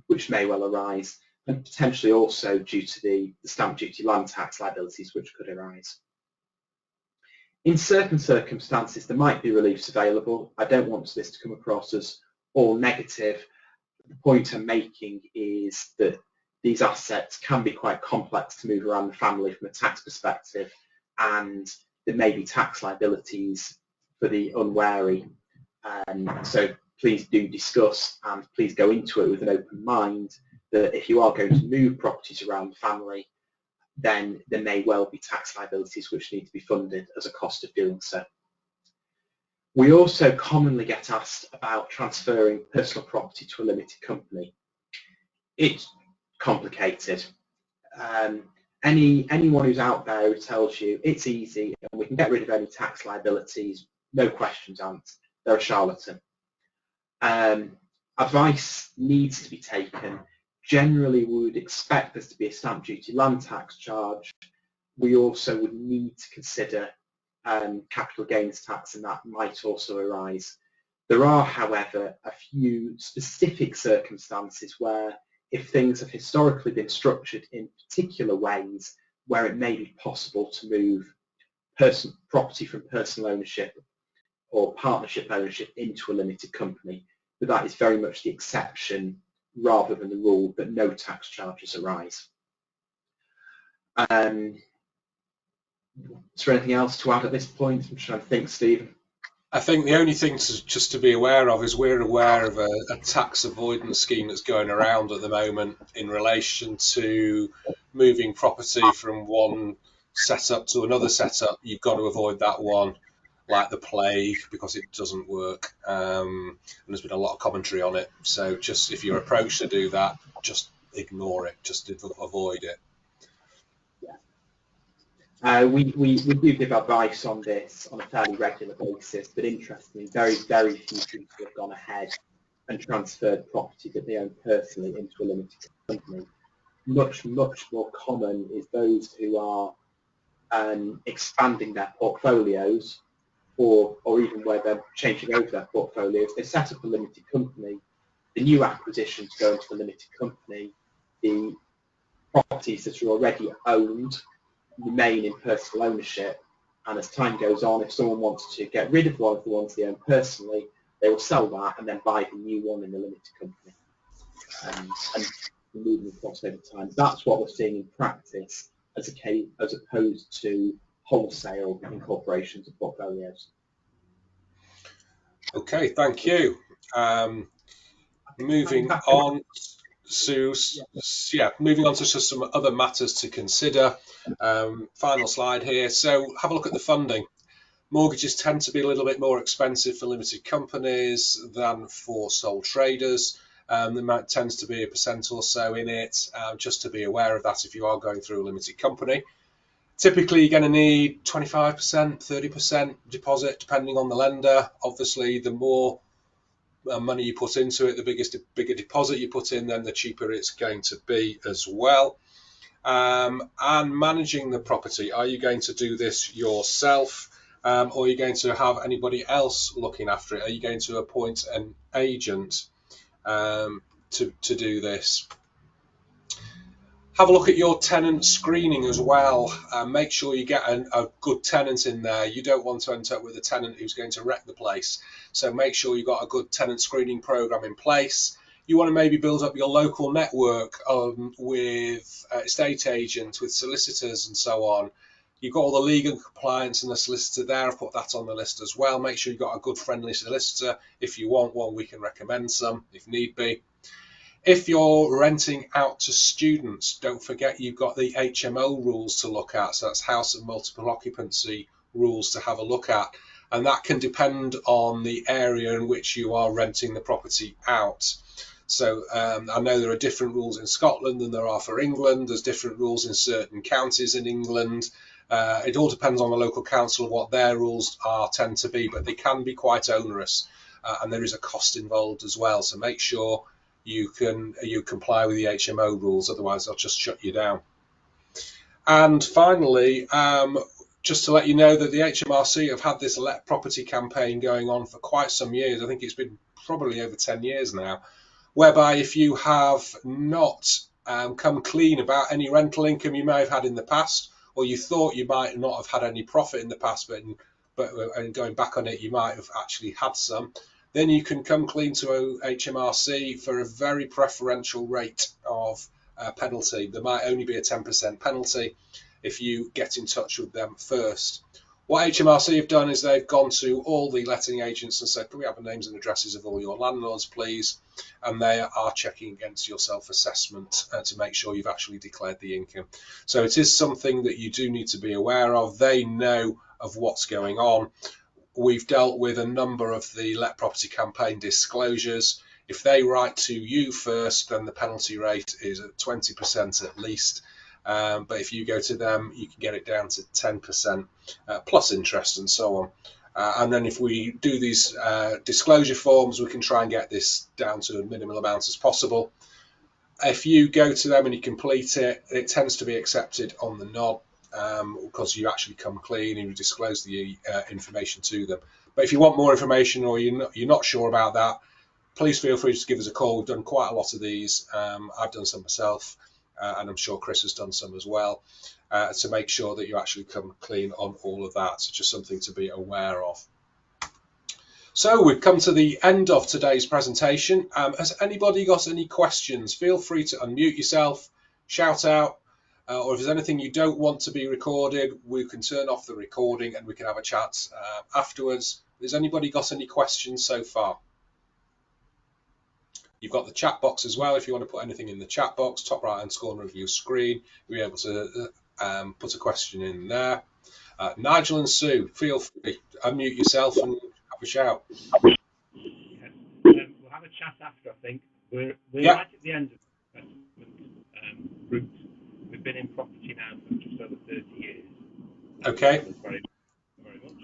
C: which may well arise, and potentially also due to the stamp duty land tax liabilities which could arise. In certain circumstances, there might be reliefs available. I don't want this to come across as all negative. The point I'm making is that these assets can be quite complex to move around the family from a tax perspective, and there may be tax liabilities for the unwary. So please do discuss and please go into it with an open mind that if you are going to move properties around the family, then there may well be tax liabilities which need to be funded as a cost of doing so. We also commonly get asked about transferring personal property to a limited company. It's complicated. Anyone who's out there who tells you it's easy and we can get rid of any tax liabilities, no questions asked, they're a charlatan. Advice needs to be taken. Generally, we would expect there to be a stamp duty land tax charge. We also would need to consider capital gains tax, and that might also arise. There are, however, a few specific circumstances where if things have historically been structured in particular ways where it may be possible to move property from personal ownership or partnership ownership into a limited company, but that is very much the exception rather than the rule that no tax charges arise. Is there anything else to add at this point? I'm trying to think, Stephen.
B: I think the only thing just to be aware of is we're aware of a tax avoidance scheme that's going around at the moment in relation to moving property from one setup to another setup. You've got to avoid that one like the plague because it doesn't work. And there's been a lot of commentary on it. So just if you're approached to do that, just ignore it, just avoid it.
C: We do give advice on this on a fairly regular basis, but interestingly, very few people have gone ahead and transferred property that they own personally into a limited company. Much more common is those who are expanding their portfolios, or even where they're changing over their portfolios. They set up a limited company. The new acquisitions go into the limited company. The properties that are already owned remain in personal ownership, and as time goes on, if someone wants to get rid of one of the ones they own personally, they will sell that and then buy the new one in the limited company, and moving across over time. That's what we're seeing in practice as opposed to wholesale incorporations of portfolios.
B: Okay, thank you. Moving on to moving on to just some other matters to consider. Final slide here. So have a look at the funding. Mortgages tend to be a little bit more expensive for limited companies than for sole traders. There tends to be a % or so in it, just to be aware of that if you are going through a limited company. Typically, you're going to need 25%, 30% deposit, depending on the lender. Obviously, the more money you put into it, the bigger deposit you put in, then the cheaper it's going to be as well. And managing the property, are you going to do this yourself, or are you going to have anybody else looking after it? Are you going to appoint an agent to do this? Have a look at your tenant screening as well. Make sure you get a good tenant in there. You don't want to end up with a tenant who's going to wreck the place. So make sure you've got a good tenant screening program in place. You want to maybe build up your local network with estate agents, with solicitors and so on. You've got all the legal compliance and the solicitor there. I've put that on the list as well. Make sure you've got a good friendly solicitor. If you want one, we can recommend some if need be. If you're renting out to students, don't forget you've got the HMO rules to look at. So that's house and multiple occupancy rules to have a look at. And that can depend on the area in which you are renting the property out. So I know there are different rules in Scotland than there are for England. There's different rules in certain counties in England. It all depends on the local council of what their rules tend to be, but they can be quite onerous. And there is a cost involved as well. So make sure you comply with the HMO rules, otherwise they'll just shut you down. And finally, just to let you know that the HMRC have had this Let Property campaign going on for quite some years. I think it's been probably over 10 years now, whereby if you have not come clean about any rental income you may have had in the past, or you thought you might not have had any profit in the past, but going back on it, you might have actually had some, then you can come clean to HMRC for a very preferential rate of penalty. There might only be a 10% penalty if you get in touch with them first. What HMRC have done is they've gone to all the letting agents and said, can we have the names and addresses of all your landlords, please? And they are checking against your self-assessment to make sure you've actually declared the income. So it is something that you do need to be aware of. They know of what's going on. We've dealt with a number of the Let Property campaign disclosures. If they write to you first, then the penalty rate is at 20% at least. But if you go to them, you can get it down to 10% plus interest and so on. And then if we do these disclosure forms, we can try and get this down to a minimal amount as possible. If you go to them and you complete it, it tends to be accepted on the nod because you actually come clean and you disclose the information to them. But if you want more information or you're not sure about that, please feel free to give us a call. We've done quite a lot of these. I've done some myself. And I'm sure Chris has done some as well, to make sure that you actually come clean on all of that. So just something to be aware of. So we've come to the end of today's presentation. Has anybody got any questions? Feel free to unmute yourself, shout out, or if there's anything you don't want to be recorded, we can turn off the recording and we can have a chat afterwards. Has anybody got any questions so far? You've got the chat box as well. If you want to put anything in the chat box, top right hand corner of your screen, you'll be able to put a question in there. Nigel and Sue, feel free to unmute yourself and have a shout.
E: We'll have a chat after, I think. We're
B: Yep.
E: right at the end of the investment route. We've been in property now for just over 30 years.
B: Okay.
E: Very, very much.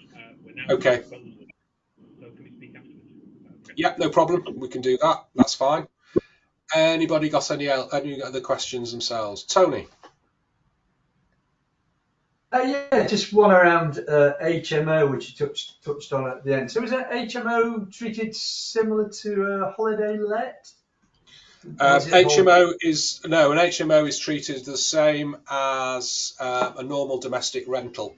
E: We're now
B: Okay.
E: disposal. So can we speak afterwards? Okay.
B: Yep, no problem. We can do that. That's fine. Anybody got any other questions themselves? Tony?
D: Yeah, just one around HMO, which you touched on at the end. So is that HMO treated similar to a holiday let?
B: An HMO is treated the same as a normal domestic rental.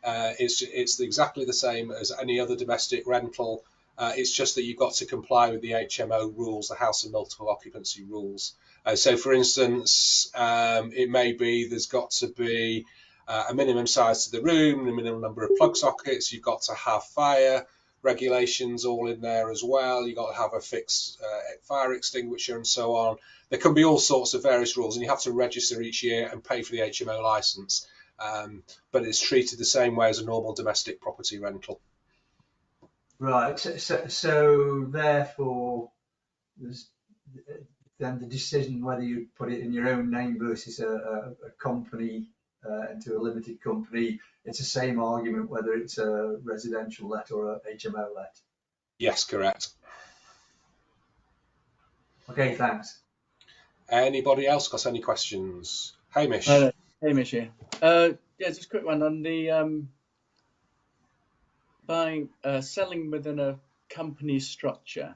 B: It's exactly the same as any other domestic rental. It's just that you've got to comply with the HMO rules, the house and multiple occupancy rules. So, for instance, it may be there's got to be a minimum size to the room, a minimum number of plug sockets. You've got to have fire regulations all in there as well. You've got to have a fixed fire extinguisher and so on. There can be all sorts of various rules, and you have to register each year and pay for the HMO license. But it's treated the same way as a normal domestic property rental.
D: Right. So therefore, then the decision whether you put it in your own name versus a company into a limited company, it's the same argument whether it's a residential let or a HMO let.
B: Yes, correct.
D: Okay, thanks.
B: Anybody else got any questions? Hamish.
F: Hamish here. Yeah, just a quick one on the selling within a company structure.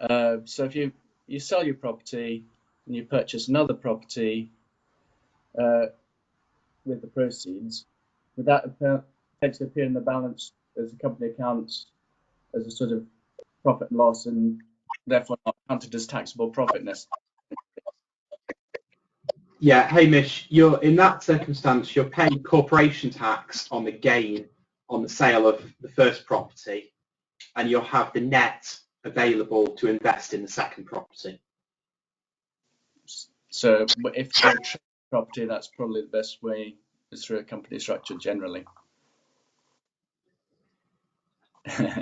F: So if you sell your property and you purchase another property with the proceeds, would that potentially appear in the balance as a company accounts as a sort of profit and loss, and therefore not counted as taxable profit necessarily?
C: Yeah, Hamish, you're in that circumstance, you're paying corporation tax on the gain on the sale of the first property, and you'll have the net available to invest in the second property.
F: So if you're a property, that's probably the best way, is through a company structure generally.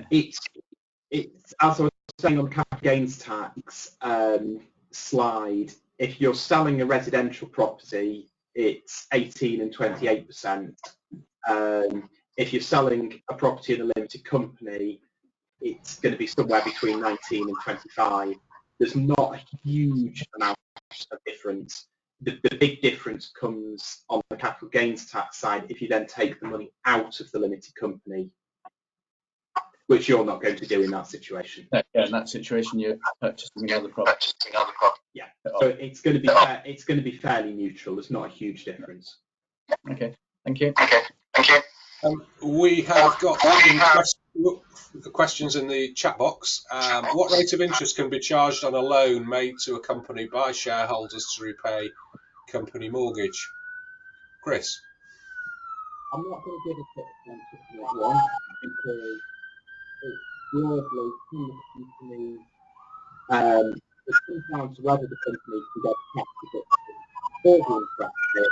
C: It's as I was saying on the capital gains tax slide, if you're selling a residential property, it's 18 and 28%. If you're selling a property in a limited company, it's going to be somewhere between 19 and 25. There's not a huge amount of difference. The big difference comes on the capital gains tax side if you then take the money out of the limited company, which you're not going to do in that situation.
F: Yeah, in that situation, you're purchasing another property.
C: Yeah, so it's going to be fairly neutral. There's not a huge difference.
F: Okay, thank you.
B: We have got questions in the chat box. What rate of interest can be charged on a loan made to a company by shareholders to repay company mortgage? Chris?
G: I'm not going to give a quick answer to that one because it's broadly company. It comes down to whether the company can get tax deduction for the interest rate.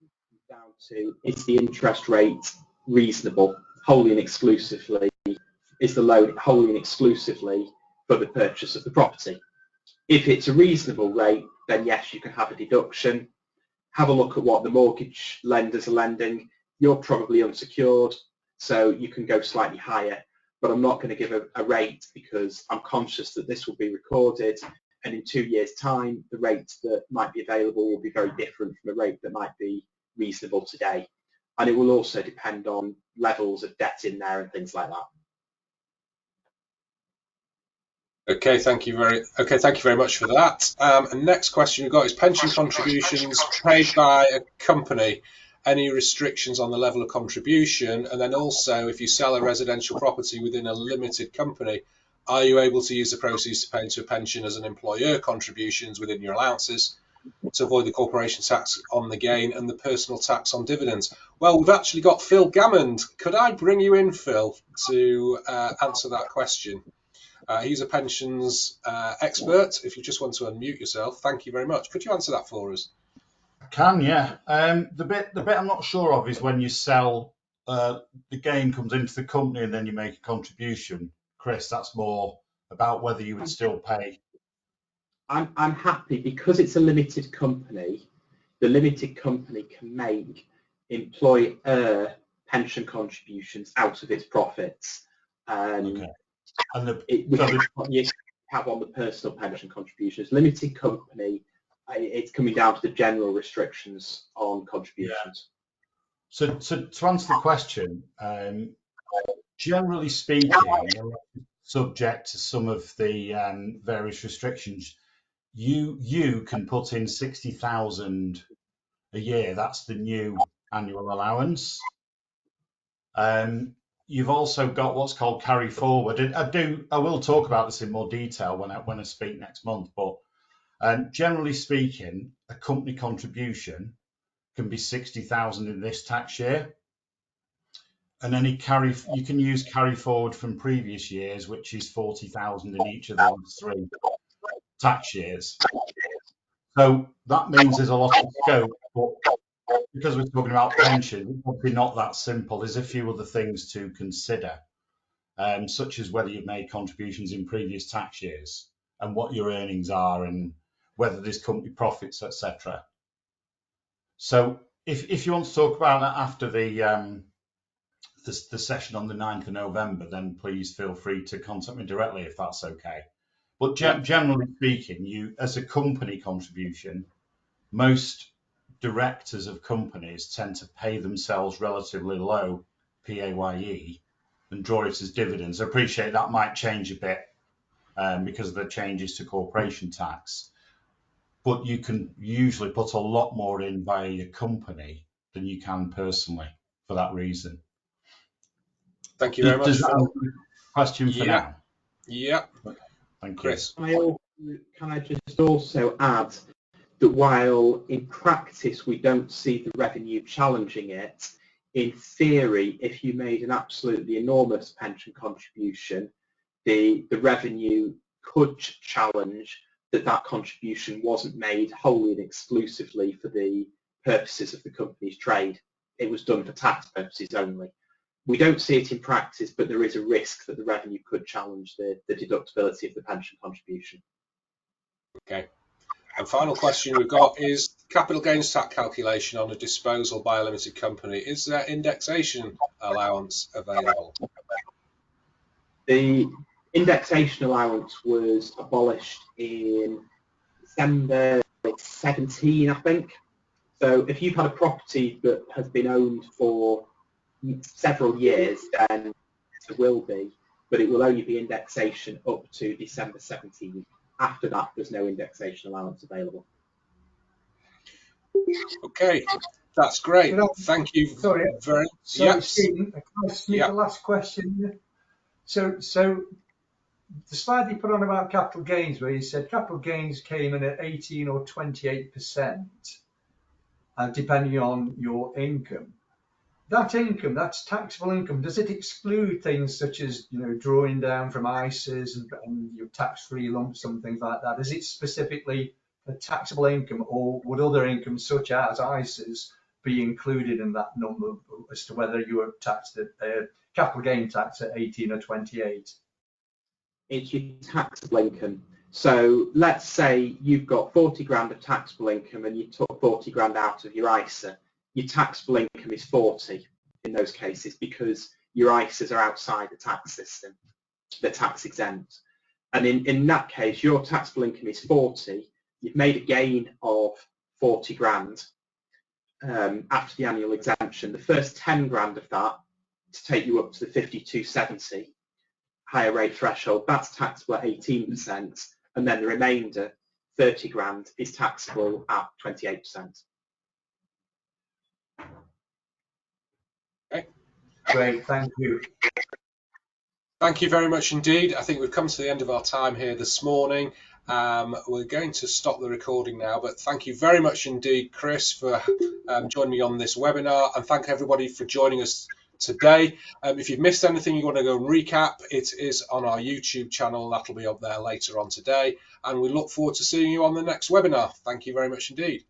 G: It comes down to, is the interest rate reasonable, wholly and exclusively, is the loan wholly and exclusively for the purchase of the property? If it's a reasonable rate, then yes, you can have a deduction. Have a look at what the mortgage lenders are lending. You're probably unsecured, so you can go slightly higher, but I'm not going to give a rate because I'm conscious that this will be recorded, and in 2 years' time, the rate that might be available will be very different from the rate that might be reasonable today. And it will also depend on levels of debt in there and things like that.
B: Okay, thank you very much for that. And next question we've got is pension contributions paid by a company. Any restrictions on the level of contribution? And then also, if you sell a residential property within a limited company, are you able to use the proceeds to pay into a pension as an employer contributions within your allowances? to avoid the corporation tax on the gain and the personal tax on dividends. Well, we've actually got Phil Gammond. Could I bring you in, Phil, to answer that question? He's a pensions expert. If you just want to unmute yourself, thank you very much. Could you answer that for us?
H: I can, yeah. The bit I'm not sure of is when you sell, the gain comes into the company and then you make a contribution. Chris, that's more about whether you would still pay.
C: I'm happy because it's a limited company. The limited company can make employer pension contributions out of its profits.
H: Okay. And
C: you have on the personal pension contributions. Limited company, it's coming down to the general restrictions on contributions.
H: Yeah. So to answer the question, generally speaking, subject to some of the various restrictions, you can put in 60,000 a year. That's the new annual allowance. You've also got what's called carry forward. And I will talk about this in more detail when I speak next month. But generally speaking, a company contribution can be 60,000 in this tax year, and any you can use carry forward from previous years, which is 40,000 in each of those 3 tax years. So that means there's a lot of scope, but because we're talking about pension, it's probably not that simple. There's a few other things to consider, such as whether you've made contributions in previous tax years and what your earnings are and whether there's company profits, etc. So if you want to talk about that after the session on the 9th of November, then please feel free to contact me directly if that's okay. But generally speaking, you as a company contribution, most directors of companies tend to pay themselves relatively low PAYE and draw it as dividends. I appreciate that might change a bit because of the changes to corporation tax, but you can usually put a lot more in via your company than you can personally for that reason.
B: Thank you very much, Phil.
H: Question for now?
B: Yeah.
H: Okay. Thank
B: Chris.
H: you.
C: Can I just also add that while in practice we don't see the revenue challenging it, in theory, if you made an absolutely enormous pension contribution, the revenue could challenge that contribution wasn't made wholly and exclusively for the purposes of the company's trade. It was done for tax purposes only. We don't see it in practice, but there is a risk that the revenue could challenge the deductibility of the pension contribution.
B: Okay. And final question we've got is capital gains tax calculation on a disposal by a limited company. Is there indexation allowance available?
C: The indexation allowance was abolished in December 17, I think. So if you've had a property that has been owned for several years, then it will be, but it will only be indexation up to December 17. After that, there's no indexation allowance available.
B: Okay, that's great. Thank you.
D: Sorry,
B: Yes.
D: Stephen, can I sneak a last question? So the slide you put on about capital gains, where you said capital gains came in at 18 or 28%, depending on your income. That income, that's taxable income. Does it exclude things such as, drawing down from ISAs and your tax-free lump sum, things like that? Is it specifically a taxable income, or would other income such as ISAs be included in that number as to whether you are taxed at capital gain tax at 18 or 28?
C: It's your taxable income. So let's say you've got 40 grand of taxable income and you took 40 grand out of your ISA. Your taxable income is 40 in those cases because your ISAs are outside the tax system. They're tax exempt. And in that case, your taxable income is 40. You've made a gain of 40 grand after the annual exemption. The first 10 grand of that to take you up to the 5270 higher rate threshold, that's taxable at 18%. And then the remainder, 30 grand, is taxable at 28%.
B: Okay.
D: Great, thank you.
B: Thank you very much indeed. I think we've come to the end of our time here this morning. We're going to stop the recording now, but thank you very much indeed, Chris, for joining me on this webinar, and thank everybody for joining us today. If you've missed anything you want to go and recap, it is on our YouTube channel. That'll be up there later on today, and we look forward to seeing you on the next webinar. Thank you very much indeed.